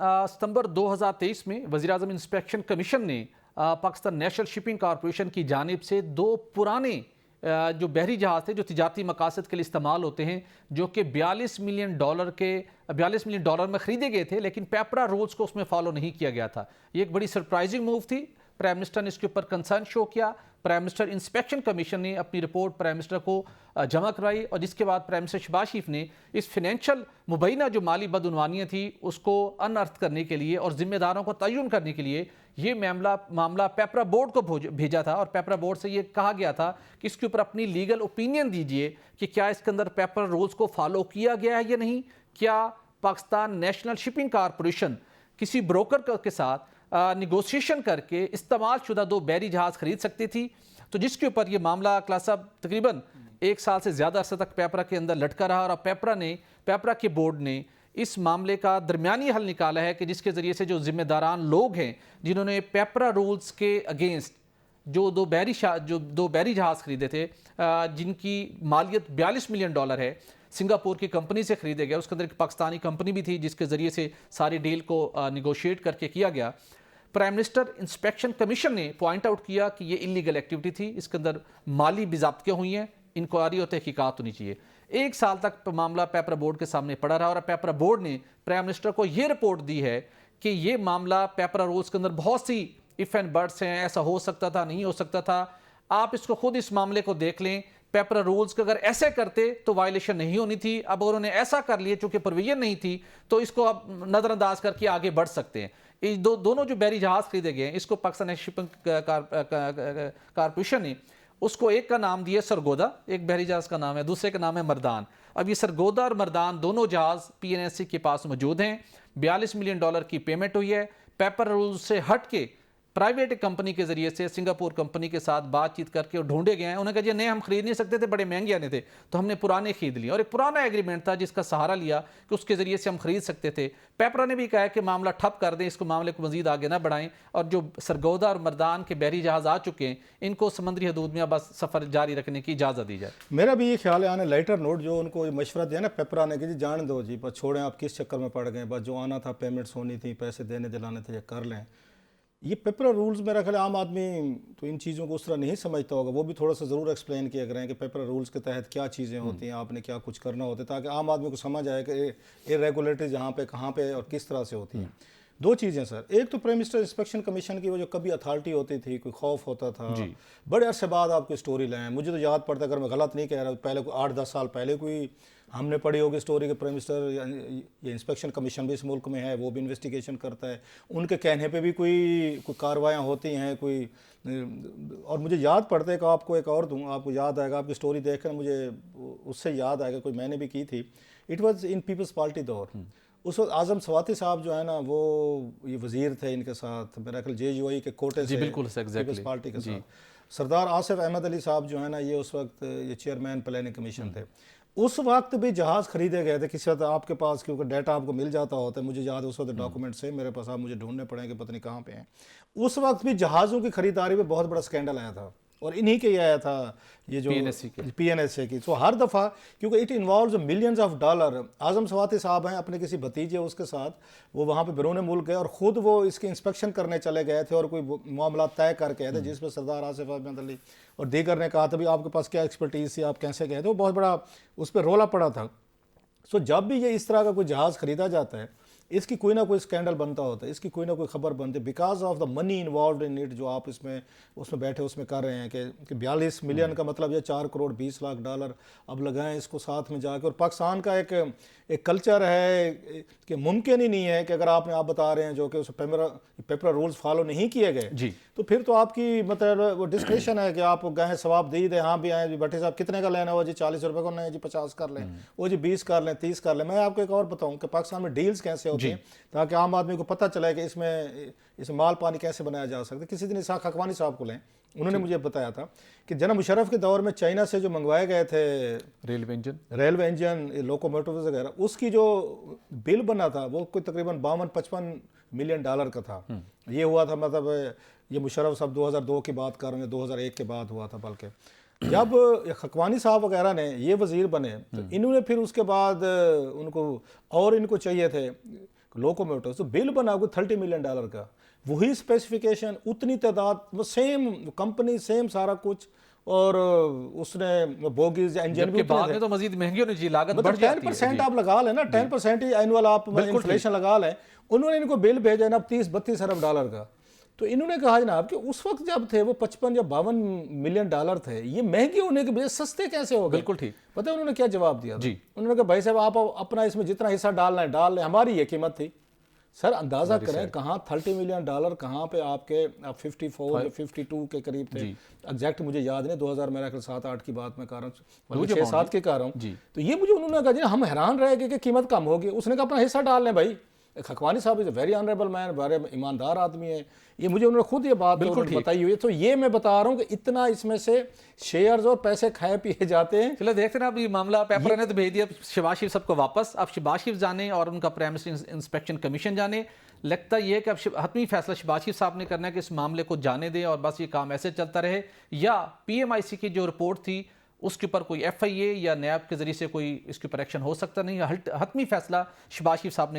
सितंबर 2023 में वज़ीर-ए-आज़म inspection commission ने पाकिस्तान नेशनल शिपिंग कॉरपोरेशन की जानिब से दो पुराने जो बहरी जहाज़ थे जो तिजारती मकासद के लिए इस्तेमाल होते हैं, जो कि $42 मिलियन में ख़रीदे गए थे, लेकिन पेपरा रूल्स को उसमें फॉलो नहीं किया गया था। ये एक बड़ी सरप्राइजिंग मूव थी। प्राइम मिनिस्टर ने इसके ऊपर कंसर्न शो किया। प्राइम मिनिस्टर इंस्पेक्शन कमीशन ने अपनी रिपोर्ट प्राइम मिनिस्टर को जमा करवाई और जिसके बाद प्राइम मिनिस्टर शहबाज शरीफ ने इस फाइनेंशियल मुबैना जो माली बदउनवानियाँ थी उसको अनअर्थ करने के लिए और जिम्मेदारों को तयन करने के लिए ये मामला पेपरा बोर्ड को भेजा था। और पेपरा बोर्ड से ये कहा गया था कि इसके ऊपर अपनी लीगल ओपिनियन दीजिए कि क्या इसके अंदर पेपरा रूल्स को फॉलो किया गया है या नहीं। क्या पाकिस्तान नेशनल शिपिंग कॉरपोरेशन किसी ब्रोकर के साथ निगोशिएशन करके इस्तेमाल शुदा दो बहरी जहाज़ खरीद सकती थी। तो जिसके ऊपर ये मामला क्लास साहब तकरीबन 1 साल से ज़्यादा अरसे तक पेपरा के अंदर लटका रहा और पेपरा के बोर्ड ने इस मामले का दरमियानी हल निकाला है कि जिसके ज़रिए से जो जिम्मेदारान लोग हैं जिन्होंने पेपरा रूल्स के अगेंस्ट जो दो बहरी जहाज़ खरीदे थे, जिनकी मालियत $42 मिलियन है, सिंगापुर की कंपनी से खरीदे गए। उसके अंदर एक पाकिस्तानी कंपनी भी थी जिसके ज़रिए से सारी डील को निगोशिएट करके किया गया। प्राइम मिनिस्टर इंस्पेक्शन कमीशन ने पॉइंट आउट किया कि ये इलीगल एक्टिविटी थी, इसके अंदर माली बिज़ाब्तियाँ हुई हैं, इंक्वायरी और तहकीकात होनी चाहिए। 1 साल तक मामला पेपरा बोर्ड के सामने पड़ा रहा और पेपरा बोर्ड ने प्राइम मिनिस्टर को ये रिपोर्ट दी है कि ये मामला पेपरा रूल्स के अंदर बहुत सी इफ़ एंड बट्स हैं, ऐसा हो सकता था, नहीं हो सकता था। आप इसको खुद इस मामले को देख लें। पेपरा रूल्स को अगर ऐसे करते तो वायलेशन नहीं होनी थी। अब अगर उन्होंने ऐसा कर लिए चूंकि प्रोविजन नहीं थी तो इसको अब नज़रअंदाज करके आगे बढ़ सकते हैं। दोनों जो बहरी जहाज़ खरीदे गए हैं इसको पाकिस्तान शिपिंग कॉरपोरेशन ने उसको एक का नाम दिया सरगोदा, एक बहरी जहाज़ का नाम है, दूसरे का नाम है मरदान। अब ये सरगोदा और मरदान दोनों जहाज़ PNSC के पास मौजूद हैं। $42 मिलियन की पेमेंट हुई है। पेपरा रूल्स से हट के प्राइवेट कंपनी के जरिए से सिंगापुर कंपनी के साथ बातचीत करके ढूंढे गए हैं। उन्होंने कहा जी नहीं, हम खरीद नहीं सकते थे, बड़े महंगे आने थे, तो हमने पुराने खरीद लिए और एक पुराना एग्रीमेंट था जिसका सहारा लिया कि उसके जरिए से हम खरीद सकते थे। पेपरा ने भी कहा कि मामला ठप कर दें, इसको मामले को मजीद आगे ना बढ़ाएं और जो सरगोदा और मरदान के बहरी जहाज़ आ चुके हैं इनको समुद्री हदूद में बस सफ़र जारी रखने की इजाज़त दी जाए। मेरा भी ये ख्याल है, आने लाइटर नोट जो उनको मशवरा दिया ना पेपरा ने कि जी जान दो जी, बस छोड़ें, आप किस चक्कर में पड़ गए, बस जो आना था पेमेंट्स होनी थी, पैसे देने दिलाने थे, ये कर लें। ये पेपरा रूल्स मेरा ख्याल आम आदमी तो इन चीज़ों को उस तरह नहीं समझता होगा, वो भी थोड़ा सा ज़रूर एक्सप्लेन किया करें कि पेपरा रूल्स के तहत क्या चीज़ें होती हैं, आपने क्या कुछ करना होता है, ताकि आम आदमी को समझ आए कि इरेगुलेटरी जहाँ पे कहाँ पे और किस तरह से होती हैं। 2 चीज़ें सर, एक तो प्राइम मिनिस्टर इंस्पेक्शन कमीशन की वो जो कभी अथॉरिटी होती थी, कोई खौफ होता था, बड़े अरसे बाद आपको स्टोरी लाएँ। मुझे तो याद पड़ता, अगर मैं गलत नहीं कह रहा, पहले 8-10 साल पहले कोई हमने पढ़ी होगी स्टोरी के प्राइम मिनिस्टर, ये इंस्पेक्शन कमीशन भी इस मुल्क में है, वो भी इन्वेस्टिगेशन करता है, उनके कहने पे भी कोई कार्रवाइयाँ होती हैं, कोई। और मुझे याद पड़ता है कि आपको एक और दूँ, आपको याद आएगा, आपकी स्टोरी देखकर मुझे उससे याद आएगा, कोई मैंने भी की थी। It was in people's party दौर। उस वक्त आज़म स्वाति साहब जो है ना, वो ये वज़ीर थे इनके साथ, मेरा ख्याल JUI के कोटे से पीपल्स पार्टी के साथ। सरदार आसिफ अहमद अली साहब जो है ना, ये उस वक्त ये चेयरमैन प्लानिंग कमीशन थे। उस वक्त भी जहाज़ खरीदे गए थे किसी वक्त आपके पास, क्योंकि डाटा आपको मिल जाता होता है, मुझे याद है उस वक्त डॉक्यूमेंट से मेरे पास, आप मुझे ढूंढने पड़ेंगे, पता नहीं कहाँ पे हैं। उस वक्त भी जहाज़ों की खरीदारी में बहुत बड़ा स्कैंडल आया था और इन्हीं के आया था, ये जो PNSC की। तो हर दफ़ा, क्योंकि it involves millions of dollar. Azam Swati sahab हैं, अपने किसी भतीजे उसके साथ वो वहाँ पे बैरून मुल्क गए और ख़ुद वो इसकी इंस्पेक्शन करने चले गए थे और कोई मामला तय करके आए थे, जिसमें सरदार आसिफ अहमद अली और दीगर ने कहा था भी आपके पास क्या एक्सपर्टीज़ थी, आप कैसे गए थे, वो बहुत बड़ा उस पर रोला पड़ा था। सो जब भी ये इस तरह का कोई जहाज़ खरीदा जाता है, इसकी कोई ना कोई स्कैंडल बनता होता है, इसकी कोई ना कोई खबर बनती है, because of the money involve in it, जो आप उसमें बैठे उसमें कर रहे हैं कि 42 मिलियन का मतलब ये $4 करोड़ 20 लाख अब लगाएं इसको साथ में जाके। और पाकिस्तान का एक कल्चर है कि मुमकिन ही नहीं है कि अगर आप बता रहे हैं जो कि उस पेपरा रूल्स फॉलो नहीं किए गए, तो फिर तो आपकी मतलब वो डिस्क्रिप्शन है कि आप गए सवाब दी दे, हाँ भी आए भट्टी साहब कितने का लेना हो जी, 40 रुपये को, नहीं जी 50 कर लें, वो जी 20 कर लें, 30 कर लें। मैं आपको एक और बताऊं कि पाकिस्तान में डील्स कैसे होती हैं, ताकि आम आदमी को पता चले कि इसमें माल पानी कैसे बनाया जा सकता है। किसी दिन इसाक हकवानी साहब को लें, उन्होंने मुझे बताया था कि जनाब मुशर्रफ के दौर में चाइना से जो मंगवाए गए थे रेलवे इंजन लोकोमोटिव्स वगैरह, उसकी जो बिल बना था वो कोई तकरीबन 52-55 मिलियन डॉलर का था। ये हुआ था, मतलब ये मुशर्रफ साहब 2002 की बात कर रहे हैं, 2001 के बाद हुआ था। बल्कि जब हकवानी साहब वगैरह ने ये वज़ीर बने तो इन्होंने फिर उसके बाद इनको चाहिए थे लोकोमोटिव, तो बिल बना हुआ $30 मिलियन का, वही स्पेसिफिकेशन, उतनी तादाद, वो सेम कंपनी, सेम सारा कुछ, और उसने बोगीज इंजन जबकि बाद में तो मजीद महंगी होनी चाहिए, लागत बढ़ मतलब जाती है। 10% आप लगा लें ना, 10% ही एनुअल आप इन्फ्लेशन लगा लें। उन्होंने इनको बिल भेजा ना $30-32 अरब का। तो इन्होंने कहा जनाब कि उस वक्त जब थे वो $55 या $52 मिलियन थे, ये महंगे होने के बजाय सस्ते कैसे हो गए? बिल्कुल ठीक। पता है उन्होंने क्या जवाब दिया था? जी। उन्होंने कहा भाई साहब आप अपना इसमें जितना हिस्सा डालना है डाल लें, हमारी ये कीमत थी। सर अंदाजा करें कहाँ $30 मिलियन कहाँ पे आपके 54 या 52 के करीब थे, एग्जैक्ट मुझे याद नहीं, 2000 मेरा ख्याल 7-8 की बात मैं कर रहा हूँ, 6-7 की कर रहा हूँ। तो ये मुझे उन्होंने कहा जी हम हैरान रह गए कि कीमत कम होगी। उसने कहा अपना हिस्सा डाल लें भाई। खकवानी साहब is a very honourable man, बड़े ईमानदार आदमी है, ये मुझे उन्होंने खुद ये बात बताई हुई है। तो ये मैं बता रहा हूँ कि इतना इसमें से शेयर्स और पैसे खाए पिए जाते हैं। चलो देखते हैं अब ये मामला पेपर ने तो भेज दिया शहबाज शरीफ सबको वापस। अब शहबाज शरीफ जाने और उनका प्राइम मिनिस्टर इंस्पेक्शन कमीशन जाने। लगता ये है कि अब हतमी फैसला शहबाज शरीफ साहब ने करना है कि इस मामले को जाने दें और बस ये काम ऐसे चलता रहे, या PMIC की जो रिपोर्ट थी उसके ऊपर कोई FIA या नैब के जरिए से कोई इसके ऊपर एक्शन हो सकता नहीं। हतमी फैसला शहबाज शरीफ साहब ने